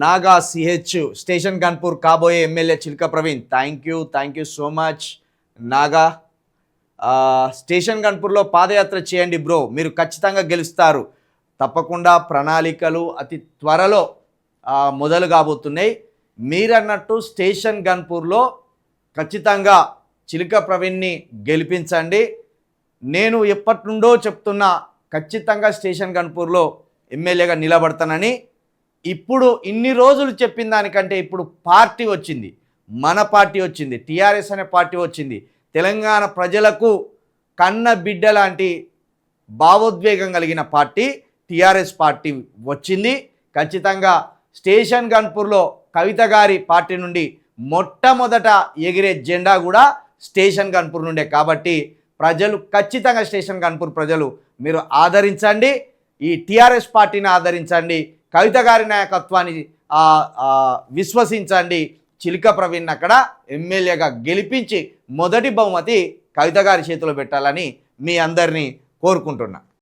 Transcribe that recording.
Naga CH station Ghanpur కాబోయే MLA Chilka Praveen. Thank you so much Naga. Station గన్పూర్లో పాదయాత్ర చేయండి బ్రో, మీరు ఖచ్చితంగా గెలుస్తారు. తప్పకుండా ప్రణాళికలు అతి త్వరలో మొదలు కాబోతున్నాయి. మీరన్నట్టు స్టేషన్ గన్పూర్లో ఖచ్చితంగా చిలుక ప్రవీణ్ని గెలిపించండి. నేను ఎప్పటి నుండో చెప్తున్నా, ఖచ్చితంగా స్టేషన్ గన్పూర్లో ఎమ్మెల్యేగా నిలబడతానని. ఇప్పుడు ఇన్ని రోజులు చెప్పిన దానికంటే ఇప్పుడు పార్టీ వచ్చింది, మన పార్టీ వచ్చింది, టీఆర్ఎస్ అనే పార్టీ వచ్చింది. తెలంగాణ ప్రజలకు కన్న బిడ్డ లాంటి భావోద్వేగం కలిగిన పార్టీ టీఆర్ఎస్ పార్టీ వచ్చింది. ఖచ్చితంగా స్టేషన్ గన్పూర్లో కవిత గారి పార్టీ నుండి మొట్టమొదట ఎగిరే జెండా కూడా స్టేషన్ గన్పూర్ నుండే. కాబట్టి ప్రజలు ఖచ్చితంగా స్టేషన్ గన్పూర్ ప్రజలు మీరు ఆదరించండి, ఈ టీఆర్ఎస్ పార్టీని ఆదరించండి, కవిత గారి నాయకత్వాన్ని విశ్వసించండి. చిలుక ప్రవీణ్ అక్కడ ఎమ్మెల్యేగా గెలిపించి మొదటి బహుమతి కవిత గారి చేతిలో పెట్టాలని మీ అందరినీ కోరుకుంటున్నా.